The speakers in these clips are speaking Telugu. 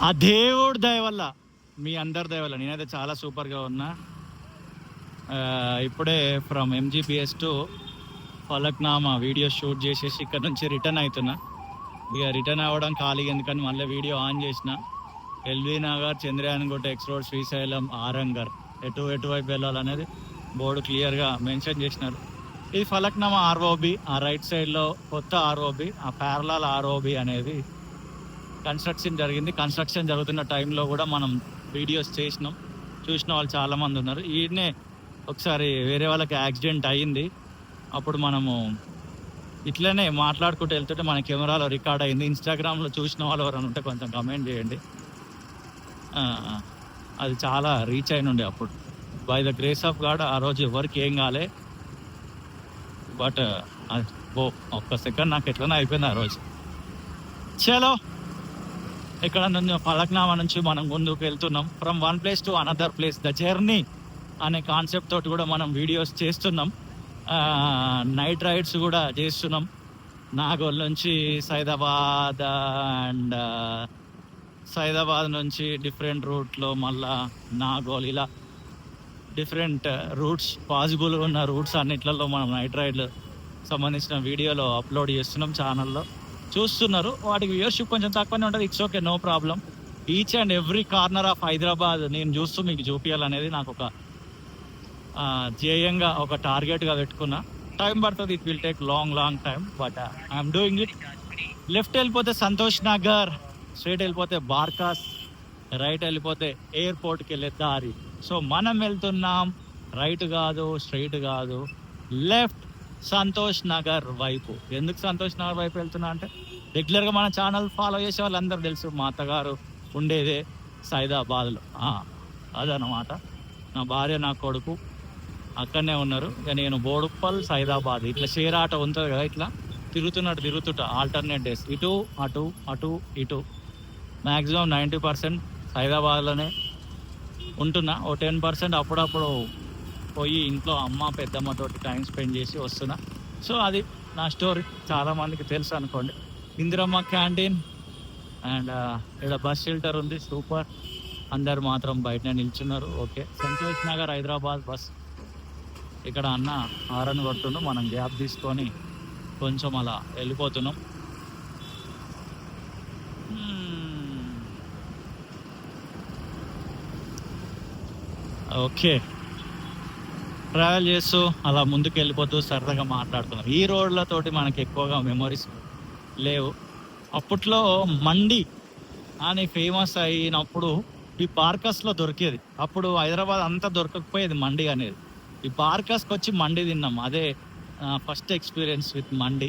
ఆ దేవుడి దయ వల్ల, మీ అందరి దయ వల్ల నేనైతే చాలా సూపర్గా ఉన్నా. ఇప్పుడే from MGPS to Falaknuma video shoot చేసేసి ఇక్కడ నుంచి రిటర్న్ అవుతున్నా. ఇక రిటర్న్ అవ్వడం ఖాళీగా ఎందుకని మళ్ళీ వీడియో ఆన్ చేసిన. LB Nagar, Chandrayangutta, X road, Srisailam, Aramghar ఎటువైపు వెళ్ళాలనేది బోర్డు క్లియర్గా మెన్షన్ చేసినారు. ఇది ఫలక్నామా ఆర్ఓబి. ఆ రైట్ సైడ్లో కొత్త ఆర్ఓబి, ఆ ప్యారలాల్ ఆర్ఓబి అనేది కన్స్ట్రక్షన్ జరిగింది. కన్స్ట్రక్షన్ జరుగుతున్న టైంలో కూడా మనం వీడియోస్ చేసినాం. చూసిన వాళ్ళు చాలామంది ఉన్నారు. ఈయనే ఒకసారి వేరే వాళ్ళకి యాక్సిడెంట్ అయ్యింది. అప్పుడు మనము ఇట్లనే మాట్లాడుకుంటూ వెళ్తుంటే మన కెమెరాలో రికార్డ్ అయింది. ఇన్స్టాగ్రామ్లో చూసిన వాళ్ళు ఎవరైనా ఉంటే కొంచెం కమెంట్ చేయండి. అది చాలా రీచ్ అయినుండే అప్పుడు. By the grace of God ఆ రోజు ఎవరికి ఏం కాలే. బట్ ఒక్క సెకండ్ నాకు ఎట్లనే అయిపోయింది ఆ రోజు. చలో, ఇక్కడ నుంచి ఫలక్నామా నుంచి మనం ముందుకు వెళ్తున్నాం. From one place to another place, the journey అనే కాన్సెప్ట్ తోటి కూడా మనం వీడియోస్ చేస్తున్నాం. నైట్ రైడ్స్ కూడా చేస్తున్నాం. నాగోల్ నుంచి సైదాబాద్ అండ్ సైదాబాద్ నుంచి డిఫరెంట్ రూట్లో మళ్ళా నాగోల్, ఇలా డిఫరెంట్ రూట్స్, పాసిబుల్ ఉన్న రూట్స్ అన్నిట్లలో మనం నైట్ రైడ్లు సంబంధించిన వీడియోలో అప్లోడ్ చేస్తున్నాం. ఛానల్లో చూస్తున్నారు. వాటికి వ్యూవర్షిప్ కొంచెం తక్కువనే ఉంటుంది. It's okay, no problem. Each and every corner of Hyderabad నేను చూస్తూ మీకు చూపించాలనేది నాకు ఒక ధ్యేయంగా, ఒక టార్గెట్గా పెట్టుకున్నా. టైం పడుతుంది, it will take long time, but I'm doing it. Left వెళ్ళిపోతే సంతోష్ నగర్, స్ట్రైట్ వెళ్ళిపోతే బార్కాస్, రైట్ వెళ్ళిపోతే ఎయిర్పోర్ట్కి వెళ్ళే దారి. సో మనం వెళ్తున్నాం రైట్ కాదు, స్ట్రైట్ కాదు, లెఫ్ట్, సంతోష్ నగర్ వైపు. ఎందుకు సంతోష్ నగర్ వైపు వెళ్తున్నా అంటే, రెగ్యులర్గా మన ఛానల్ ఫాలో చేసే వాళ్ళందరూ తెలుసు, మా అత్తగారు ఉండేదే సైదాబాద్లో. అదనమాట. నా భార్య, నా కొడుకు అక్కడనే ఉన్నారు. ఇక నేను బోడుప్పల్, సైదాబాద్, ఇట్లా షేర్ ఆటో ఉంటుంది కదా, ఇట్లా తిరుగుతుంట ఆల్టర్నేట్ డేస్, ఇటు అటు అటు ఇటు. మ్యాక్సిమం 90% సైదాబాద్లోనే ఉంటున్నా. ఓ 10% అప్పుడప్పుడు పోయి ఇంట్లో అమ్మ పెద్దమ్మతోటి టైం స్పెండ్ చేసి వస్తున్నా. సో అది నా స్టోరీ, చాలామందికి తెలుసు అనుకోండి. ఇందిరమ్మ క్యాంటీన్ అండ్ ఇక్కడ బస్ షెల్టర్ ఉంది, సూపర్. అందరు మాత్రం బయటనే నిల్చున్నారు. Okay, Santosh Nagar Hyderabad bus. ఇక్కడ అన్న హారన్ కొడుతుండు, మనం గ్యాప్ తీసుకొని కొంచెం అలా వెళ్ళిపోతున్నాం. ఓకే, ట్రావెల్ చేస్తూ అలా ముందుకు వెళ్ళిపోతూ సరదాగా మాట్లాడుతున్నాం. ఈ రోడ్లతోటి మనకి ఎక్కువగా మెమొరీస్ లేవు. అప్పట్లో మండి అని ఫేమస్ అయినప్పుడు ఈ పార్కస్లో దొరికేది. అప్పుడు హైదరాబాద్ అంతా దొరకకపోయేది మండి అనేది. ఈ పార్కస్కి వచ్చి మండి తిన్నాం. అదే ఫస్ట్ ఎక్స్పీరియన్స్ విత్ మండి.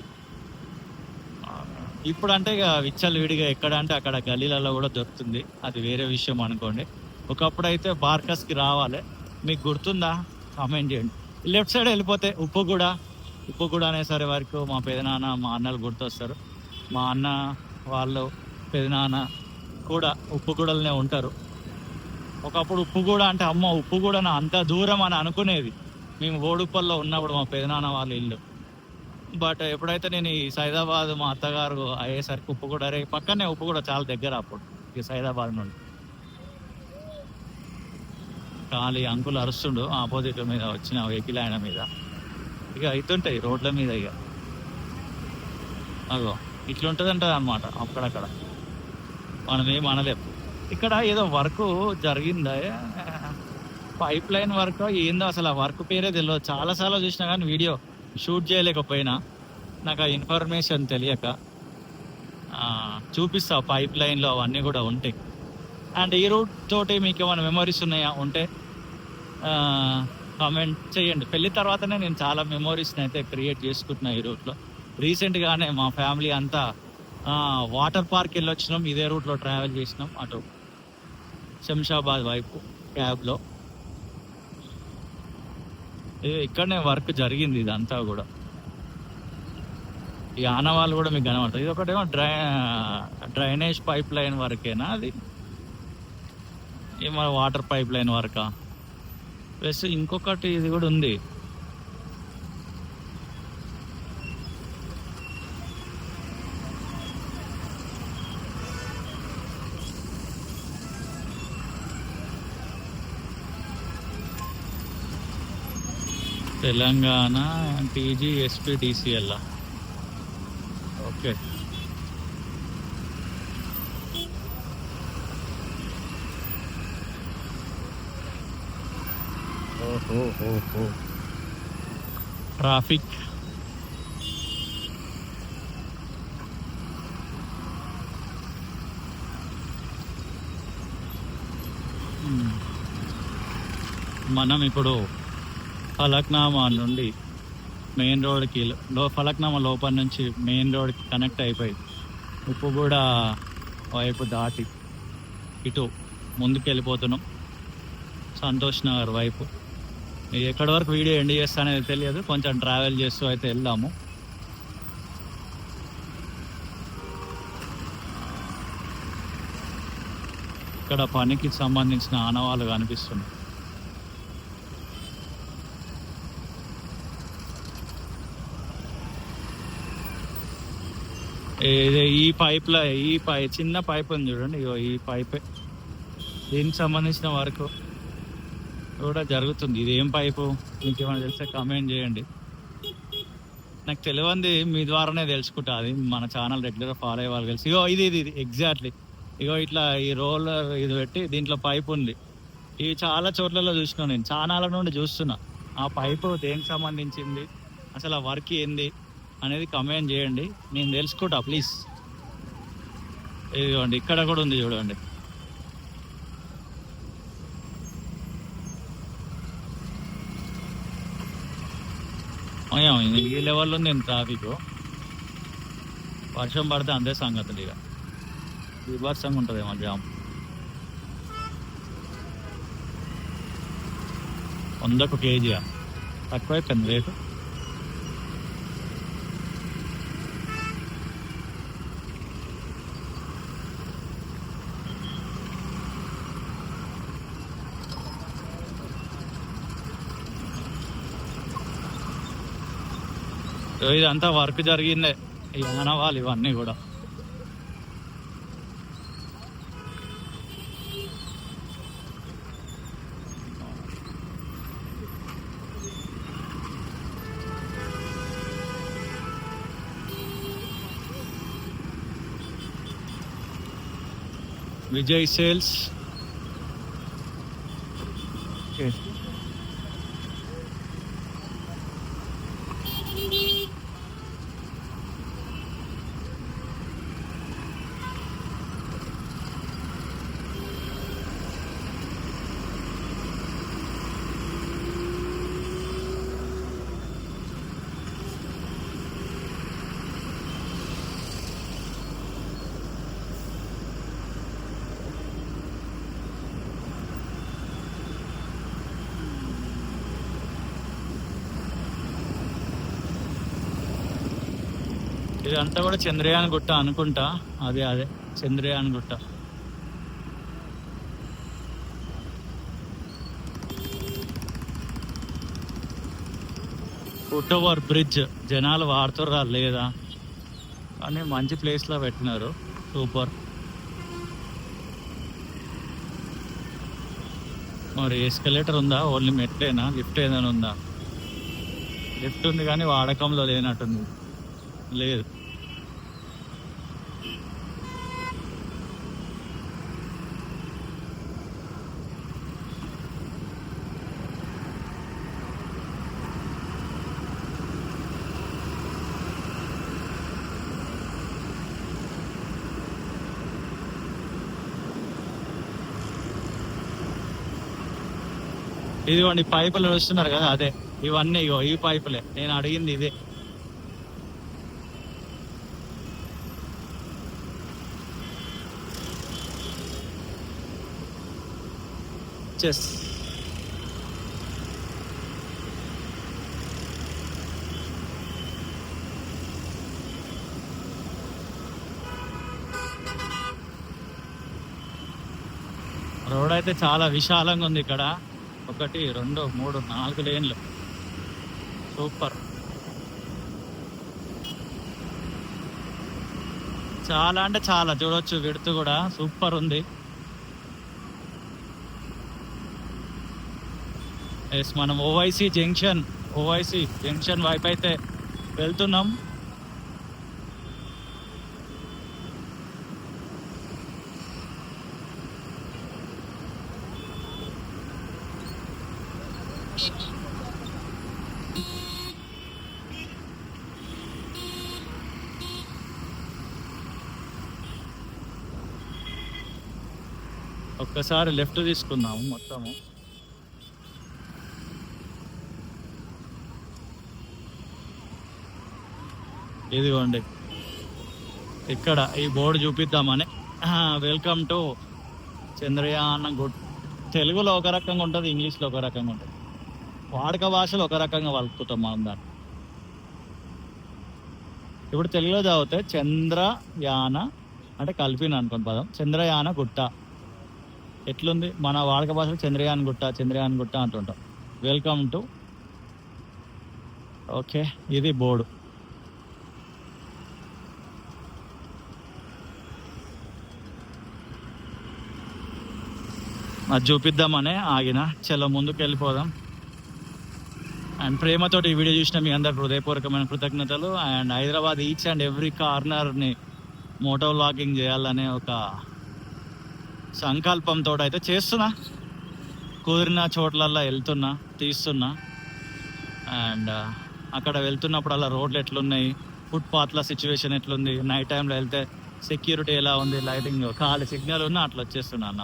ఇప్పుడు అంటే ఇక విచ్చలవిడిగా ఎక్కడ అంటే అక్కడ గల్లీలలో కూడా దొరుకుతుంది, అది వేరే విషయం అనుకోండి. ఒకప్పుడు అయితే పార్కస్కి రావాలి. మీకు గుర్తుందా? కామెంట్ చేయండి. లెఫ్ట్ సైడ్ వెళ్ళిపోతే ఉప్పుగూడ అనేసరి వరకు మా పెదనాన్న, మా అన్నలు గుర్తొస్తారు. మా అన్న వాళ్ళు, పెదనాన్న కూడా ఉప్పుగూడలనే ఉంటారు. ఒకప్పుడు ఉప్పుగూడ అంటే అమ్మ ఉప్పుగూడన అంత దూరం అని అనుకునేది మేము బోడుప్పల్లో ఉన్నప్పుడు, మా పెదనాన్న వాళ్ళ ఇల్లు. బట్ ఎప్పుడైతే నేను ఈ సైదాబాద్ మా అత్తగారు అయ్యేసరికి ఉప్పుగూడ, పక్కనే ఉప్పుగూడ చాలా దగ్గర అప్పుడు ఈ సైదాబాద్ నుండి. ఖాళీ అంకుల్ అరుస్తుండు ఆపోజిట్ మీద వచ్చిన వెహికల్ ఆయన మీద. ఇక అవుతుంటాయి రోడ్ల మీద. ఇక అగో ఇట్లుంటుందంట అనమాట అక్కడక్కడ, మనం ఏం అనలేం. ఇక్కడ ఏదో వర్క్ జరిగిందా, పైప్ లైన్ వర్క్ ఏందో అసలు ఆ వర్క్ పేరే తెలియదు. చాలాసార్లు చూసినా కానీ వీడియో షూట్ చేయలేకపోయినా, నాకు ఆ ఇన్ఫర్మేషన్ తెలియక. చూపిస్తా పైప్ లైన్లో అవన్నీ కూడా ఉంటాయి. అండ్ ఈ రూట్ తోటి మీకు ఏమైనా మెమరీస్ ఉన్నాయా ఉంటే కామెంట్ చేయండి. పెళ్ళి తర్వాతనే నేను చాలా మెమోరీస్ని అయితే క్రియేట్ చేసుకుంటున్నా ఈ రూట్లో. రీసెంట్గానే మా ఫ్యామిలీ అంతా వాటర్ పార్క్ వెళ్ళొచ్చినాం, ఇదే రూట్లో ట్రావెల్ చేసినాం అటు శంషాబాద్ వైపు క్యాబ్లో. ఇక్కడనే వర్క్ జరిగింది ఇదంతా కూడా. ఈ ఆనవాళ్ళు కూడా మీకు కనబడుతుంది. ఇది ఒకటేమో డ్రైనేజ్ పైప్ లైన్ వరకేనా, అది ఏమో వాటర్ పైప్ లైన్ వరకా? ప్లస్ ఇంకొకటి ఇది కూడా ఉంది, తెలంగాణ TGSPDCL. ఓకే. ఓహో, ట్రాఫిక్. మనం ఇప్పుడు ఫలక్నామా నుండి మెయిన్ రోడ్కి ఫలక్నామా లోపల నుంచి మెయిన్ రోడ్కి కనెక్ట్ అయిపోయి ఉప్పుగూడ వైపు దాటి ఇటు ముందుకు వెళ్ళిపోతున్నాం, సంతోష్ నగర్ వైపు. ఎక్కడి వరకు వీడియో ఎండ్ చేస్తానేది తెలియదు, కొంచెం ట్రావెల్ చేస్తూ అయితే వెళ్దాము. ఇక్కడ పనికి సంబంధించిన ఆనవాళ్ళు కనిపిస్తున్నాయి. ఈ పైప్లో చిన్న పైప్ ఉంది చూడండి, ఈ పైపే దీనికి సంబంధించిన వర్క్ కూడా జరుగుతుంది. ఇది ఏం పైపు మీకు ఏమైనా తెలిస్తే కామెంట్ చేయండి. నాకు తెలియంది మీ ద్వారానే తెలుసుకుంటా, అది మన ఛానల్ రెగ్యులర్గా ఫాలో అయ్యే వాళ్ళు తెలుసు. ఇది ఎగ్జాక్ట్లీ ఇట్లా ఈ రోలర్ ఇది పెట్టి దీంట్లో పైప్ ఉంది. ఇవి చాలా చోట్లలో చూసినా, నేను ఛానల్ నుండి చూస్తున్నా. ఆ పైపు దేనికి సంబంధించింది, అసలు ఆ వర్క్ ఏంది అనేది కమెంట్ చేయండి, నేను తెలుసుకుంటా ప్లీజ్. ఇదిగోండి ఇక్కడ కూడా ఉంది చూడండి. ఈ లెవెల్లో ఉంది ట్రాఫిక్. వర్షం పడితే అంతే సంగతులు, ఇక విభత్సంగా ఉంటుంది మా జామ్. 100కు కేజీయా, తక్కువైపోయింది రేటు. ఇదంతా వర్క్ జరిగిందే, ఈ ఆనవాళ్ళు ఇవన్నీ కూడా. విజయ్ సేల్స్. ఓకే, ఇదంతా కూడా చంద్రయాన్ గుట్ట అనుకుంటా. అదే చంద్రయాన్ గుట్ట. ఫుట్ ఓవర్ బ్రిడ్జ్ జనాలు వాడుతుర్రా లేదా కానీ మంచి ప్లేస్లో పెట్టినారు, సూపర్. మరి ఎస్కలేటర్ ఉందా, ఓన్లీ మెట్లేనా, లిఫ్ట్ ఏదైనా ఉందా? లిఫ్ట్ ఉంది కానీ వాడకంలో లేనట్టుంది, లేదు. ఇదిగోండి పైపులు వస్తున్నారు కదా, అదే ఇవన్నీ ఈ పైపులే నేను అడిగింది, ఇదే. చెస్ రోడ్ అయితే చాలా విశాలంగా ఉంది ఇక్కడ. 1 2 3 4 లేన్లు, సూపర్. చాలా అంటే చాలా చూడొచ్చు, విడుతు కూడా సూపర్ ఉంది. మనం ఓవైసీ జంక్షన్ ఓవైసీ జంక్షన్ వైపు అయితే వెళ్తున్నాం. ఒక్కసారి లెఫ్ట్ తీసుకుందాము మొత్తము. ఇదిగోండి ఇక్కడ ఈ బోర్డు చూపిద్దామని. Welcome to Chandrayaan good. తెలుగులో ఒక రకంగా ఉంటుంది, ఇంగ్లీష్లో ఒక రకంగా ఉంటుంది, వాడుక భాషలో ఒక రకంగా వలుపుతాం మనం దాన్ని. ఇప్పుడు తెలుగులో చదివితే చంద్రయాన అంటే కలిపిన అనుకోని పదం, చంద్రయాన గుట్ట ఎట్లుంది మన వాడుక భాషలో చంద్రయాన్ గుట్ట, చంద్రయాన్ గుట్ట అంటుంటాం. Welcome to. ఓకే, ఇది బోర్డు. అది చూపిద్దామనే ఆగిన. చలో ముందుకు వెళ్ళిపోదాం. అండ్ ప్రేమతోటి ఈ వీడియో చూసిన మీ అందరికి హృదయపూర్వకమైన కృతజ్ఞతలు. And Hyderabad each and every కార్నర్ని మోటో వ్లాగింగ్ చేయాలనే ఒక సంకల్పంతో అయితే చేస్తున్నా. కుదిరిన చోట్లల్లో వెళ్తున్నా, తీస్తున్నా. అండ్ అక్కడ వెళ్తున్నప్పుడు అలా రోడ్లు ఎట్లున్నాయి, ఫుట్పాత్ల సిచ్యువేషన్ ఎట్లుంది, నైట్ టైంలో వెళ్తే సెక్యూరిటీ ఎలా ఉంది, లైటింగ్, ఖాళీ సిగ్నల్ ఉన్నా అట్లా వచ్చేస్తున్నా అన్న.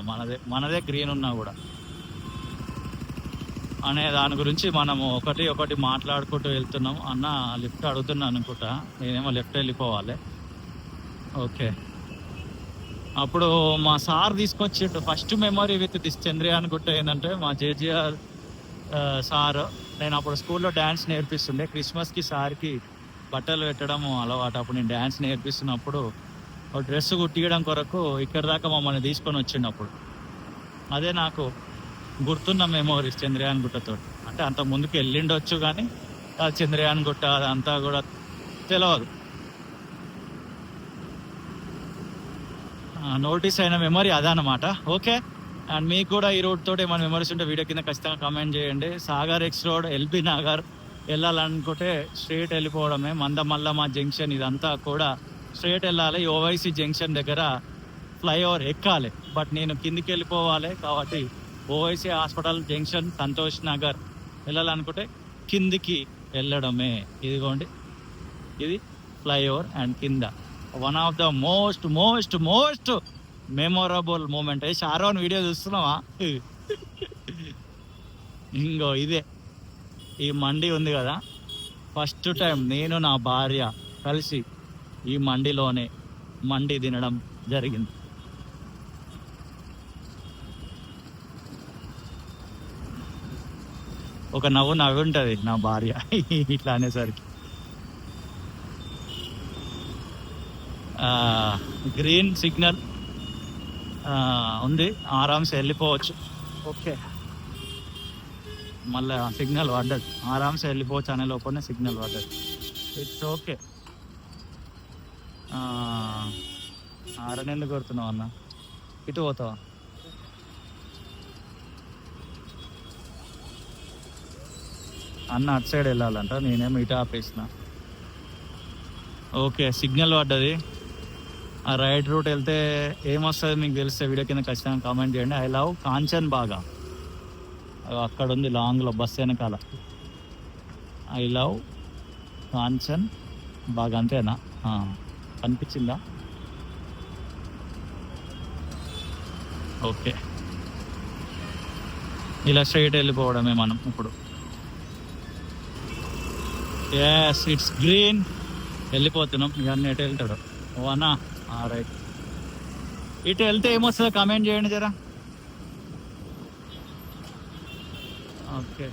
మనదే గ్రీన్ ఉన్నా కూడా అనే దాని గురించి మనము ఒకటి మాట్లాడుకుంటూ వెళ్తున్నాం. అన్న లిఫ్ట్ అడుగుతున్నా అనుకుంటా, నేనేమో లెఫ్ట్ వెళ్ళిపోవాలి. ఓకే, అప్పుడు మా సార్ తీసుకొచ్చిండు first memory with this Chandrayaan గుట్ట. ఏంటంటే మా జేజీఆర్ సార్, నేను అప్పుడు స్కూల్లో డ్యాన్స్ నేర్పిస్తుండే. క్రిస్మస్కి సార్కి బట్టలు పెట్టడం అలవాటు. అప్పుడు నేను డ్యాన్స్ నేర్పిస్తున్నప్పుడు ఒక డ్రెస్ కుట్టియడం కొరకు ఇక్కడ దాకా మమ్మల్ని తీసుకొని వచ్చిండు. అదే నాకు గుర్తున్న మెమోరీస్ చంద్రయాన్ గుట్టతో. అంటే అంత ముందుకు వెళ్ళిండొచ్చు కానీ అది చంద్రయాన్ గుట్ట అదంతా కూడా తెలియదు. నోటీస్ అయిన మెమరీ అదనమాట. ఓకే, అండ్ మీకు కూడా ఈ రోడ్ తోటి ఏమైనా మెమరీస్ ఉంటే వీడియో కింద ఖచ్చితంగా కామెంట్ చేయండి. సాగర్ ఎక్స్ రోడ్, ఎల్బీ నగర్ వెళ్ళాలనుకుంటే స్ట్రేట్ వెళ్ళిపోవడమే. మందమల్లమ్మ జంక్షన్ ఇదంతా కూడా స్ట్రేట్ వెళ్ళాలి. ఓవైసీ జంక్షన్ దగ్గర ఫ్లైఓవర్ ఎక్కాలి. బట్ నేను కిందికి వెళ్ళిపోవాలి కాబట్టి ఓవైసీ హాస్పిటల్ జంక్షన్, సంతోష్ నగర్ వెళ్ళాలనుకుంటే కిందికి వెళ్ళడమే. ఇదిగోండి, ఇది ఫ్లైఓవర్. అండ్ కింద one of the most memorable moment. Sharon video చూస్తున్నావా? ఇంకో ఇదే ఈ మండి ఉంది కదా, ఫస్ట్ టైం నేను నా భార్య కలిసి ఈ మండిలోనే మండి తినడం జరిగింది. ఒక నవ్వు ఉంటుంది నా భార్య ఇట్లా అనేసరికి. గ్రీన్ సిగ్నల్ ఉంది, ఆరామ్సే వెళ్ళిపోవచ్చు. ఓకే, మళ్ళీ సిగ్నల్ పడ్డది, ఆరామ్సే వెళ్ళిపోవచ్చు అనే లోపలనే సిగ్నల్ పడ్డది. It's okay. ఆరనెందుకు కొడుతున్నావు అన్న? ఇటు పోతావా? అన్న అటు సైడ్ వెళ్ళాలంట, నేనేమో ఇటు ఆపేసిన. ఓకే, సిగ్నల్ పడ్డది. ఆ రైట్ రూట్ వెళ్తే ఏమొస్తుంది మీకు తెలిస్తే వీడియో కింద ఖచ్చితంగా కామెంట్ చేయండి. ఐ లవ్ కాంచన్ బాగా, అక్కడ ఉంది లాంగ్లో బస్ వెనకాల. ఐ లవ్ కాంచన్ బాగా, అంతేనా? కనిపించిందా? ఓకే, ఇలా స్ట్రైట్ వెళ్ళిపోవడమే మనం ఇప్పుడు. Yes, it's green. వెళ్ళిపోతున్నాం. ఇవన్నీ ఎటు వెళ్తాడు ఓనా? రైట్, ఇటు వెళ్తే ఏమొస్తుందో కామెంట్ చేయండి జరా. ఓకే,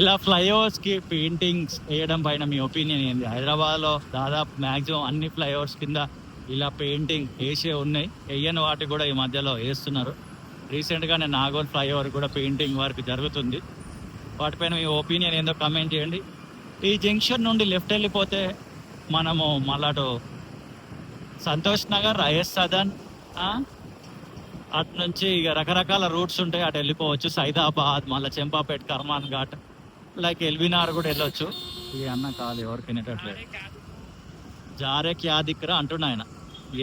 ఇలా ఫ్లైఓవర్స్కి పెయింటింగ్స్ వేయడం పైన మీ ఒపీనియన్ ఏంది? హైదరాబాద్లో దాదాపు మ్యాక్సిమం అన్ని ఫ్లైఓవర్స్ కింద ఇలా పెయింటింగ్ వేసే ఉన్నాయి. వేయని వాటి కూడా ఈ మధ్యలో వేస్తున్నారు. రీసెంట్గానే నాగోల్ ఫ్లైఓవర్ కూడా పెయింటింగ్ వర్క్ జరుగుతుంది. వాటిపైన మీ ఒపీనియన్ ఏందో కామెంట్ చేయండి. ఈ జంక్షన్ నుండి లెఫ్ట్ వెళ్ళిపోతే మనము మళ్ళాటు సంతోష్ నగర్, ఐఎస్ సదన్, అటు నుంచి ఇక రకరకాల రూట్స్ ఉంటాయి, అటు వెళ్ళిపోవచ్చు. సైదాబాద్, మళ్ళీ చెంపాపేట్, కర్మాన్ ఘాట్, లైక్ ఎల్బీనార్ కూడా వెళ్ళొచ్చు. ఈ అన్న కాదు ఎవరికి వినేటట్లేదు. జారే క్యా దిక్కురా అంటుండ ఆయన.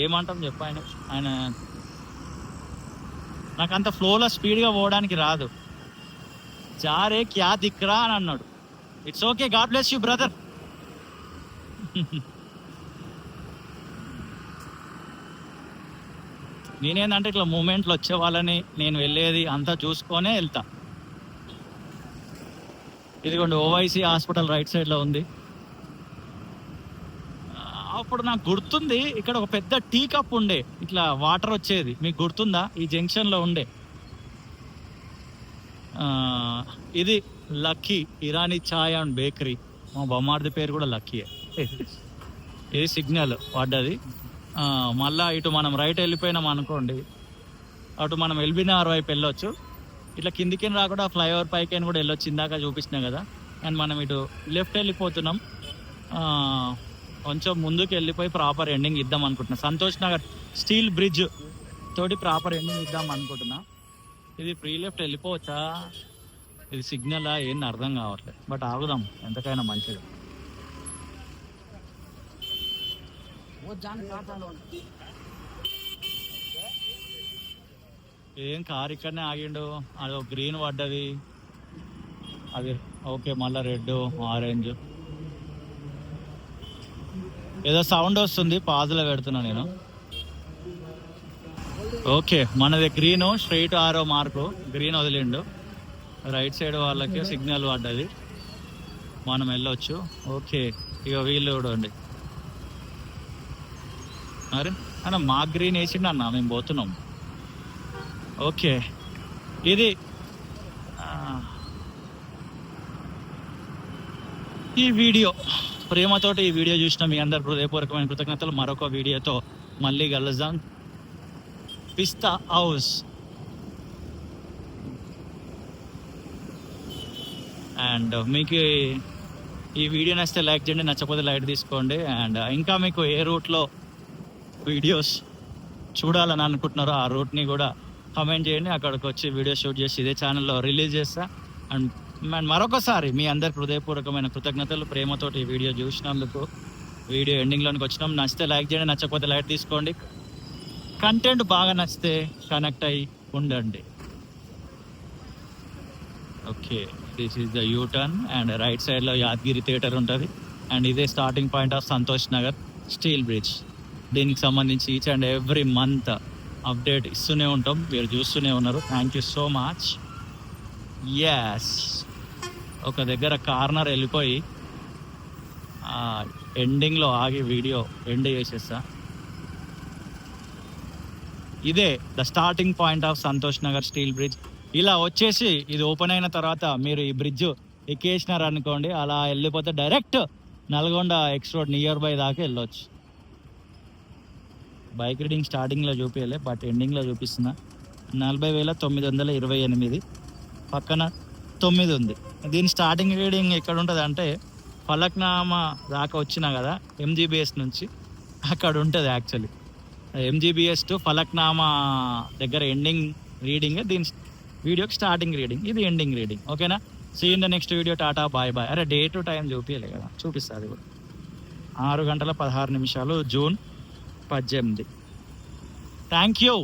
ఏమంటాం చెప్పు ఆయన. ఆయన నాకు అంత ఫ్లోలో స్పీడ్గా పోవడానికి రాదు. జారే క్యా దిక్కురా అని అన్నాడు. It's okay, God bless you brother. నేనేందంటే ఇట్లా మూమెంట్లు వచ్చే వాళ్ళని నేను వెళ్ళేది అంతా చూసుకొనే వెళ్తా. ఇదిగోండి ఓవైసీ హాస్పిటల్ రైట్ సైడ్లో ఉంది. అప్పుడు నాకు గుర్తుంది, ఇక్కడ ఒక పెద్ద టీ కప్ ఉండే, ఇట్లా వాటర్ వచ్చేది. మీకు గుర్తుందా? ఈ జంక్షన్లో ఉండే. ఇది lucky Irani chai and bakery. మా బొమ్మార్ది పేరు కూడా లక్కీయే. ఇది సిగ్నల్ పడ్డది. మళ్ళా ఇటు మనం రైట్ వెళ్ళిపోయినాం అనుకోండి, అటు మనం ఎల్బీనగర్ వైపు వెళ్ళొచ్చు. ఇట్లా కిందికి రాకుండా ఫ్లైఓవర్ పైకి కూడా వెళ్ళొచ్చు, ఇందాక చూపించినాం కదా. అండ్ మనం ఇటు లెఫ్ట్ వెళ్ళిపోతున్నాం. కొంచెం ముందుకు వెళ్ళిపోయి ప్రాపర్ ఎండింగ్ ఇద్దాం అనుకుంటున్నా. సంతోష్ నగర్ స్టీల్ బ్రిడ్జ్ తోటి ప్రాపర్ ఎండింగ్ ఇద్దాం అనుకుంటున్నా. ఇది ఫ్రీ లెఫ్ట్ వెళ్ళిపోవచ్చా, ఇది సిగ్నల్ ఏంది అర్థం కావట్లేదు. బట్ ఆగుదాం, ఎంతకైనా మంచిది. ఏం కార్ ఇక్కడనే ఆగిండు. అది గ్రీన్ పడ్డది, అది ఓకే. మళ్ళీ రెడ్, ఆరెంజ్ ఏదో సౌండ్ వస్తుంది, పాజులో పెడుతున్నా నేను. ఓకే, మనది గ్రీన్, స్ట్రైట్ ఆరో మార్కు, గ్రీన్ వదిలిండు. రైట్ సైడ్ వాళ్ళకి సిగ్నల్ పడ్డది, మనం వెళ్ళొచ్చు. ఓకే, ఇక వీళ్ళు కూడా ఉండి. అరే అన్న మా గ్రీన్ వేసిండు అన్న, మేము పోతున్నాం. ఓకే, ఇది ఈ వీడియో ప్రేమతోటి ఈ వీడియో చూసిన మీ అందరు హృదయపూర్వకమైన కృతజ్ఞతలు. మరొక వీడియోతో మళ్ళీ కలుద్దాం. పిస్తా హౌస్. అండ్ మీకు ఈ వీడియో నచ్చితే లైక్ చేయండి, నచ్చకపోతే లైట్ తీసుకోండి. అండ్ ఇంకా మీకు ఏ రూట్లో వీడియోస్ చూడాలని అనుకుంటున్నారో ఆ రూట్ని కూడా కమెంట్ చేయండి. అక్కడికి వచ్చి వీడియో షూట్ చేసి ఇదే ఛానల్లో రిలీజ్ చేస్తా. అండ్ మరొకసారి మీ అందరికి హృదయపూర్వకమైన కృతజ్ఞతలు. ప్రేమతోటి ఈ వీడియో చూసినందుకు. వీడియో ఎండింగ్లోనికి వచ్చినాం. నచ్చితే లైక్ చేయండి, నచ్చకపోతే లైట్ తీసుకోండి. కంటెంట్ బాగా నచ్చితే కనెక్ట్ అయ్యి ఉండండి. Okay, this is the U turn. And right సైడ్లో యాదగిరి థియేటర్ ఉంటుంది. అండ్ ఇదే starting point of Santosh Nagar steel bridge. దీనికి సంబంధించి each and every month update ఇస్తూనే ఉంటాం, మీరు చూస్తూనే ఉన్నారు. Thank you so much. Yes, ఒక దగ్గర కార్నర్ వెళ్ళిపోయి ఎండింగ్లో ఆగి వీడియో ఎండ్ చేసేస్తా. ఇదే the starting point of Santosh Nagar steel bridge. ఇలా వచ్చేసి ఇది ఓపెన్ అయిన తర్వాత మీరు ఈ బ్రిడ్జ్ ఎక్కేసినారు అనుకోండి, అలా వెళ్ళిపోతే direct Nalgonda X road near by దాకా వెళ్ళొచ్చు. బైక్ రీడింగ్ స్టార్టింగ్లో చూపించలే, బట్ ఎండింగ్లో చూపిస్తున్నా. 40,928 పక్కన 9 ఉంది. దీని స్టార్టింగ్ రీడింగ్ ఎక్కడ ఉంటుంది అంటే ఫలక్నామా దాకా వచ్చినా కదా ఎంజీబీఎస్ నుంచి, అక్కడ ఉంటుంది యాక్చువల్లీ. ఎంజీబీఎస్ టు ఫలక్నామా దగ్గర ఎండింగ్ రీడింగ్, దీని వీడియోకి స్టార్టింగ్ రీడింగ్, ఇది ఎండింగ్ రీడింగ్. ఓకేనా? See in the next video. Tata, bye bye. అరే డే టు టైం చూపించలే కదా, చూపిస్తుంది అది కూడా. 6:16 జూన్ 18. Thank you.